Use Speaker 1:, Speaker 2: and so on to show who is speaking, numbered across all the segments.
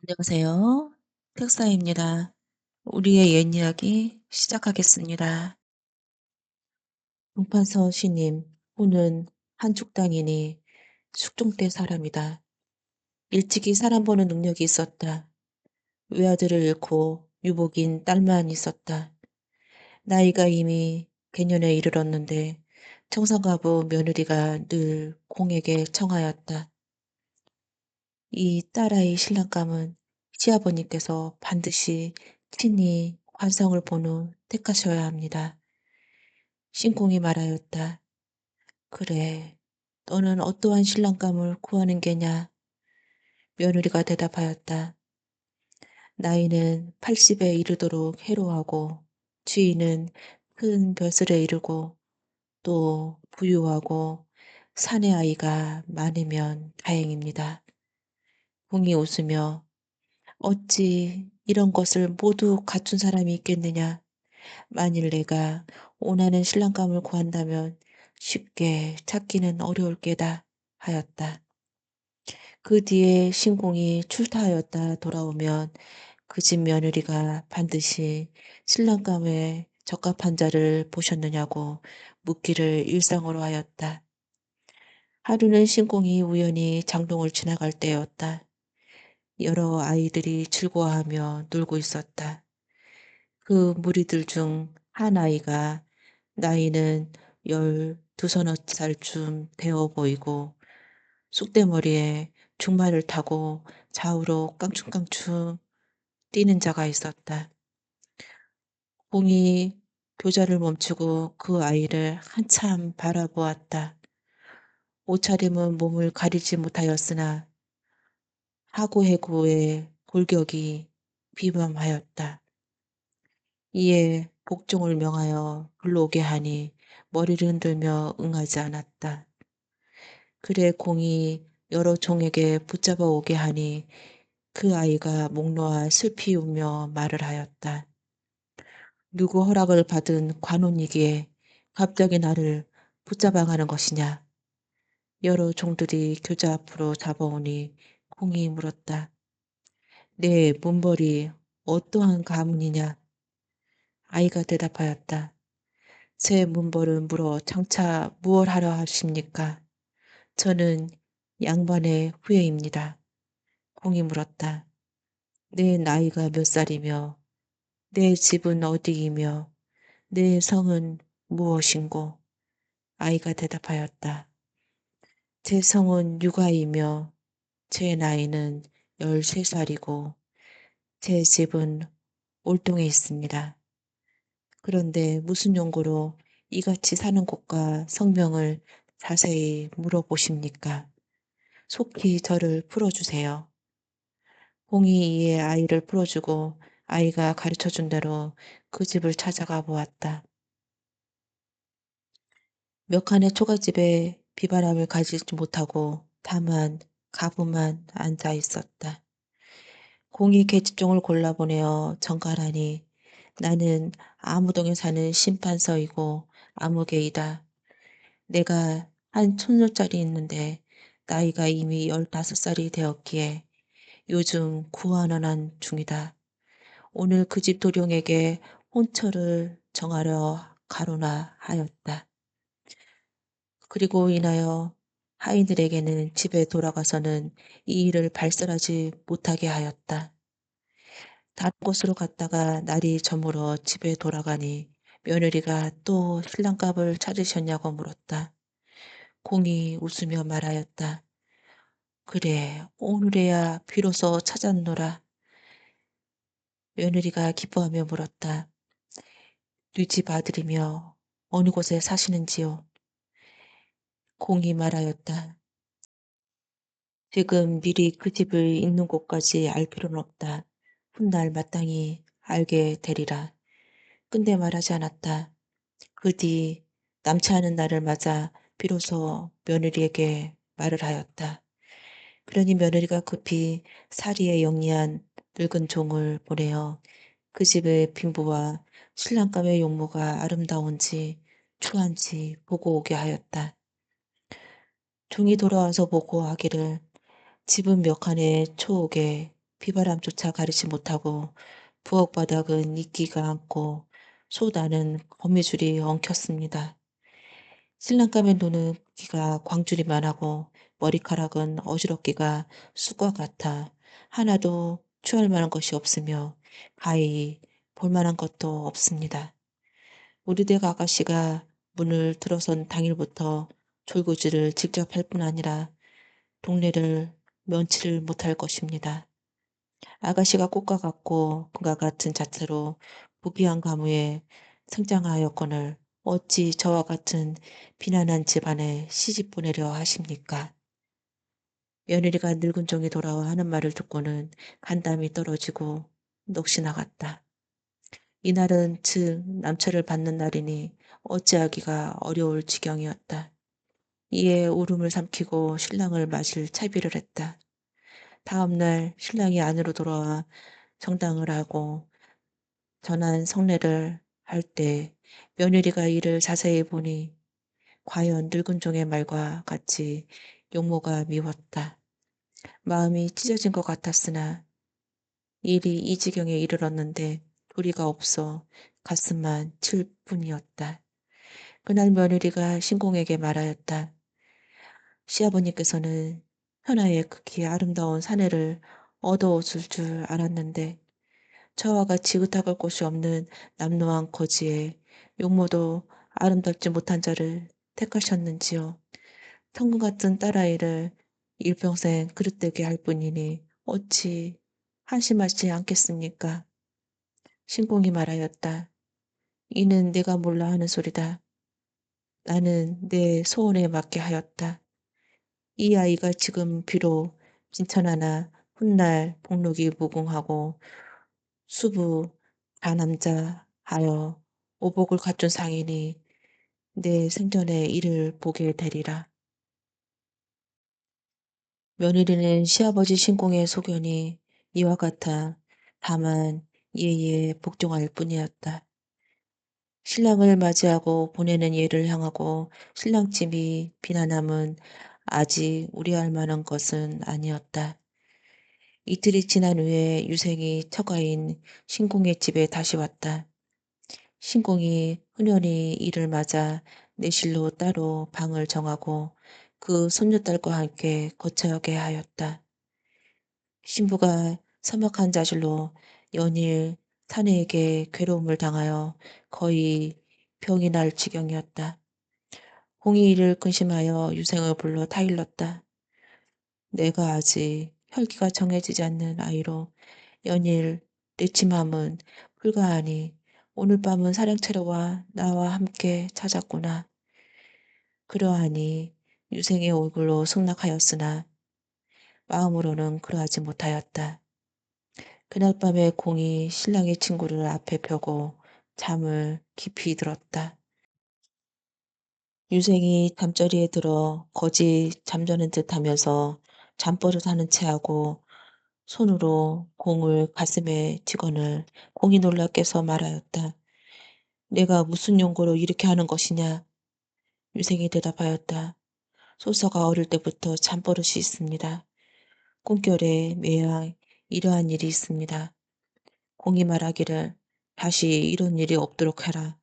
Speaker 1: 안녕하세요. 택사입니다. 우리의 옛 이야기 시작하겠습니다. 동판서 시님, 호는 한쪽 땅이니 숙종 때 사람이다. 일찍이 사람 보는 능력이 있었다. 외아들을 잃고 유복인 딸만 있었다. 나이가 이미 개년에 이르렀는데 청산가부 며느리가 늘 공에게 청하였다. 이 딸아이 신랑감은 시아버님께서 반드시 친히 관성을 본 후 택하셔야 합니다. 신공이 말하였다. 그래, 너는 어떠한 신랑감을 구하는 게냐? 며느리가 대답하였다. 나이는 80에 이르도록 해로하고 주인은 큰 벼슬에 이르고 또 부유하고 사내 아이가 많으면 다행입니다. 공이 웃으며 어찌 이런 것을 모두 갖춘 사람이 있겠느냐? 만일 내가 원하는 신랑감을 구한다면 쉽게 찾기는 어려울 게다 하였다. 그 뒤에 신공이 출타하였다 돌아오면 그 집 며느리가 반드시 신랑감에 적합한 자를 보셨느냐고 묻기를 일상으로 하였다. 하루는 신공이 우연히 장동을 지나갈 때였다. 여러 아이들이 즐거워하며 놀고 있었다. 그 무리들 중 한 아이가 나이는 12서너 살쯤 되어 보이고 쑥대머리에 중말을 타고 좌우로 깡충깡충 뛰는 자가 있었다. 공이 교자를 멈추고 그 아이를 한참 바라보았다. 옷차림은 몸을 가리지 못하였으나 하고해고의 골격이 비범하였다. 이에 복종을 명하여 불러오게 하니 머리를 흔들며 응하지 않았다. 그래 공이 여러 종에게 붙잡아 오게 하니 그 아이가 목 놓아 슬피 우며 말을 하였다. 누구 허락을 받은 관원이기에 갑자기 나를 붙잡아 가는 것이냐. 여러 종들이 교자 앞으로 잡아오니 공이 물었다. 내 문벌이 어떠한 가문이냐. 아이가 대답하였다. 제 문벌을 물어 장차 무얼 하려 하십니까? 저는 양반의 후예입니다. 공이 물었다. 내 나이가 몇 살이며 내 집은 어디이며 내 성은 무엇인고? 아이가 대답하였다. 제 성은 유가이며 제 나이는 13살이고 제 집은 올동에 있습니다. 그런데 무슨 용고로 이같이 사는 곳과 성명을 자세히 물어보십니까? 속히 저를 풀어주세요. 공이 이에 아이를 풀어주고 아이가 가르쳐준 대로 그 집을 찾아가 보았다. 몇 칸의 초가집에 비바람을 가지지 못하고 다만 가부만 앉아 있었다. 공이 계집종을 골라보내어 정갈하니 나는 아무동에 사는 심판서이고 아무개이다. 내가 한 손녀딸이 있는데 나이가 이미 15살이 되었기에 요즘 구안원한 중이다. 오늘 그 집 도령에게 혼처를 정하려 가로나 하였다. 그리고 인하여 하인들에게는 집에 돌아가서는 이 일을 발설하지 못하게 하였다. 다른 곳으로 갔다가 날이 저물어 집에 돌아가니 며느리가 또 신랑감을 찾으셨냐고 물었다. 공이 웃으며 말하였다. 그래, 오늘에야 비로소 찾았노라. 며느리가 기뻐하며 물었다. 네 집 아들이며 어느 곳에 사시는지요? 공이 말하였다. 지금 미리 그 집을 있는 곳까지 알 필요는 없다. 훗날 마땅히 알게 되리라. 근데 말하지 않았다. 그 뒤 남지 않은 날을 맞아 비로소 며느리에게 말을 하였다. 그러니 며느리가 급히 사리에 영리한 늙은 종을 보내어 그 집의 빈부와 신랑감의 용모가 아름다운지 추한지 보고 오게 하였다. 종이 돌아와서 보고 하기를 집은 몇 칸의 초옥에 비바람조차 가리지 못하고 부엌 바닥은 이끼가 앉고 솥 안은 거미줄이 엉켰습니다. 신랑감의 눈은 귀가 광줄이만 하고 머리카락은 어지럽기가 쑥과 같아 하나도 취할 만한 것이 없으며 가히 볼 만한 것도 없습니다. 우리 댁 아가씨가 문을 들어선 당일부터 졸구지를 직접 할 뿐 아니라 동네를 면치를 못할 것입니다. 아가씨가 꽃과 같고 그가 같은 자태로 부귀한 가무에 성장하였거늘 어찌 저와 같은 비난한 집안에 시집 보내려 하십니까? 며느리가 늙은 종이 돌아와 하는 말을 듣고는 간담이 떨어지고 넋이 나갔다. 이날은 즉 남처를 받는 날이니 어찌하기가 어려울 지경이었다. 이에 울음을 삼키고 신랑을 마실 차비를 했다. 다음 날 신랑이 안으로 돌아와 정당을 하고 전한 성례를 할 때 며느리가 이를 자세히 보니 과연 늙은 종의 말과 같이 용모가 미웠다. 마음이 찢어진 것 같았으나 일이 이 지경에 이르렀는데 도리가 없어 가슴만 칠 뿐이었다. 그날 며느리가 신공에게 말하였다. 시아버님께서는 현아의 극히 아름다운 사내를 얻어오실 줄 알았는데 저와 같이 의탁할 곳이 없는 남노한 거지에 용모도 아름답지 못한 자를 택하셨는지요. 천금 같은 딸아이를 일평생 그릇되게 할 뿐이니 어찌 한심하지 않겠습니까? 신공이 말하였다. 이는 내가 몰라 하는 소리다. 나는 내 소원에 맞게 하였다. 이 아이가 지금 비록 빈천하나 훗날 복록이 무궁하고 수부 다남자 하여 오복을 갖춘 상인이 내 생전에 이를 보게 되리라. 며느리는 시아버지 신공의 소견이 이와 같아 다만 예에 복종할 뿐이었다. 신랑을 맞이하고 보내는 예를 향하고 신랑집이 비난함은 아직 우려할 만한 것은 아니었다. 이틀이 지난 후에 유생이 처가인 신공의 집에 다시 왔다. 신공이 흔연히 이를 맞아 내실로 따로 방을 정하고 그 손녀딸과 함께 거처하게 하였다. 신부가 서먹한 자질로 연일 사내에게 괴로움을 당하여 거의 병이 날 지경이었다. 공이 이를 근심하여 유생을 불러 타일렀다. 내가 아직 혈기가 정해지지 않는 아이로 연일 내침함은 불가하니 오늘 밤은 사령차려와 나와 함께 찾았구나. 그러하니 유생의 얼굴로 승낙하였으나 마음으로는 그러하지 못하였다. 그날 밤에 공이 신랑의 친구를 앞에 펴고 잠을 깊이 들었다. 유생이 잠자리에 들어 거지 잠자는 듯 하면서 잠버릇하는 체하고 손으로 공을 가슴에 치거늘 공이 놀라 깨서 말하였다. 내가 무슨 용고로 이렇게 하는 것이냐? 유생이 대답하였다. 소서가 어릴 때부터 잠버릇이 있습니다. 꿈결에 매양 이러한 일이 있습니다. 공이 말하기를 다시 이런 일이 없도록 해라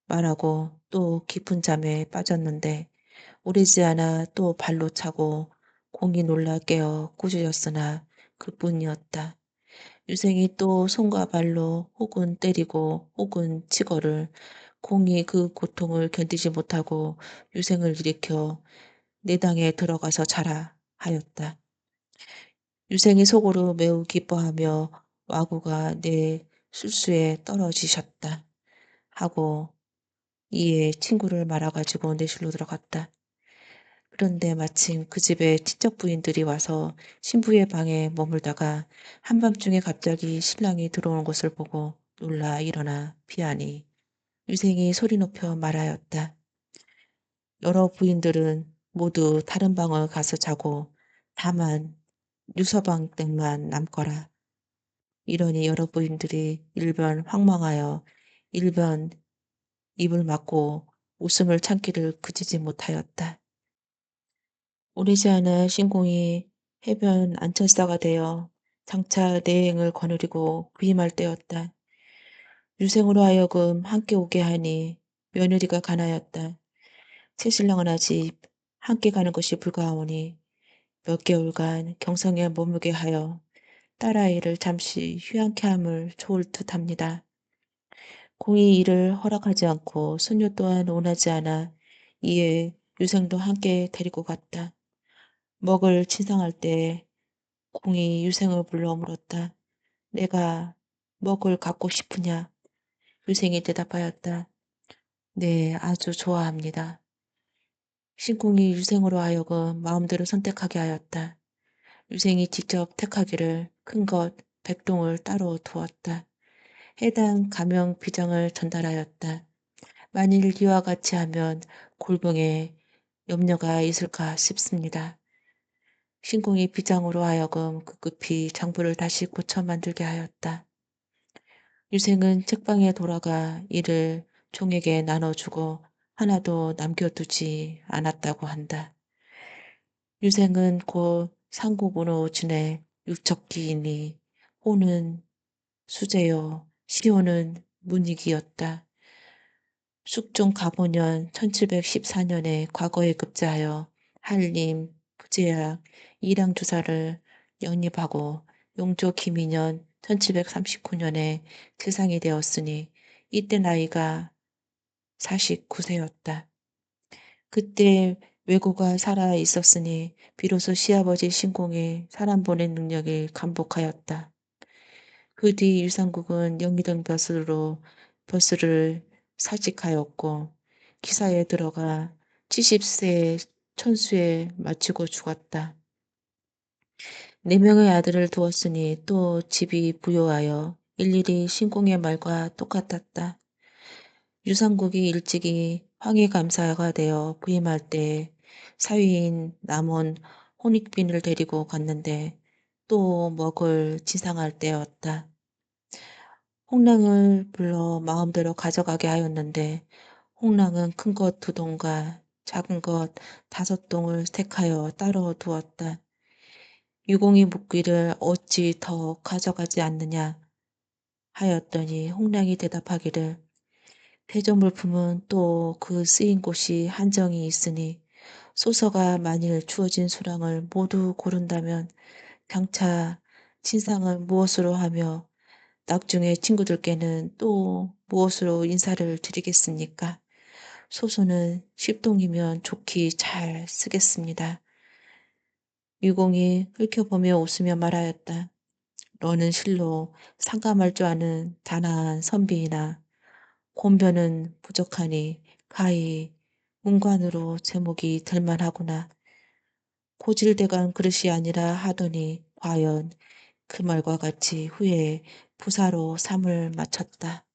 Speaker 1: 말하고 또 깊은 잠에 빠졌는데 오래지 않아 또 발로 차고 공이 놀라 깨어 꾸짖었으나 그뿐이었다. 유생이 또 손과 발로 혹은 때리고 혹은 치거를 공이 그 고통을 견디지 못하고 유생을 일으켜 내당에 들어가서 자라 하였다. 유생이 속으로 매우 기뻐하며 와구가 내 술수에 떨어지셨다 하고 이에 친구를 말아가지고 내실로 들어갔다. 그런데 마침 그 집에 친척 부인들이 와서 신부의 방에 머물다가 한밤중에 갑자기 신랑이 들어오는 것을 보고 놀라 일어나 피하니 유생이 소리 높여 말하였다. 여러 부인들은 모두 다른 방을 가서 자고 다만 유서방 댁만 남거라. 이러니 여러 부인들이 일변 황망하여 일변 입을 막고 웃음을 참기를 그치지 못하였다. 오래지 않아 신공이 해변 안철사가 되어 장차 내행을 거느리고 부임할 때였다. 유생으로 하여금 함께 오게 하니 며느리가 가나였다. 새신랑은 아직 함께 가는 것이 불가하오니 몇 개월간 경성에 머물게 하여 딸아이를 잠시 휴양케 함을 좋을 듯합니다. 공이 이를 허락하지 않고 손녀 또한 원하지 않아 이에 유생도 함께 데리고 갔다. 먹을 치상할 때 공이 유생을 불러 물었다. 내가 먹을 갖고 싶으냐? 유생이 대답하였다. 네, 아주 좋아합니다. 신공이 유생으로 하여금 마음대로 선택하게 하였다. 유생이 직접 택하기를 큰 것 100동을 따로 두었다. 해당 가명 비장을 전달하였다. 만일 이와 같이 하면 골병에 염려가 있을까 싶습니다. 신공이 비장으로 하여금 급급히 장부를 다시 고쳐 만들게 하였다. 유생은 책방에 돌아가 이를 종에게 나눠주고 하나도 남겨두지 않았다고 한다. 유생은 곧 상고문으로 지내 육척기이니 호는 수제요 시호는 문익이었다. 숙종 가보년 1714년에 과거에 급제하여 한림, 부제약, 이량주사를 영립하고 용조 기민년 1739년에 제상이 되었으니 이때 나이가 49세였다. 그때 외고가 살아 있었으니 비로소 시아버지 신공의 사람 보낸 능력이 감복하였다. 그 뒤 유상국은 영의정 벼슬을 사직하였고 기사에 들어가 70세에 천수에 마치고 죽었다. 4명의 아들을 두었으니 또 집이 부요하여 일일이 신공의 말과 똑같았다. 유상국이 일찍이 황해감사가 되어 부임할 때 사위인 남원 혼익빈을 데리고 갔는데 또 먹을 지상할 때였다. 홍랑을 불러 마음대로 가져가게 하였는데 홍랑은 큰 것 2동과 작은 것 5동을 택하여 따로 두었다. 유공이 묻기를 어찌 더 가져가지 않느냐 하였더니 홍랑이 대답하기를 대저물품은 또 그 쓰인 곳이 한정이 있으니 소서가 만일 주어진 수량을 모두 고른다면 장차 진상을 무엇으로 하며 낙중에 친구들께는 또 무엇으로 인사를 드리겠습니까? 소서는 10동이면 좋게 잘 쓰겠습니다. 유공이 흘켜보며 웃으며 말하였다. 너는 실로 상감할 줄 아는 단아한 선비이나 곤변은 부족하니 가히 문관으로 제목이 될만하구나. 고질대간 그릇이 아니라 하더니 과연 그 말과 같이 후에 부사로 삼을 마쳤다.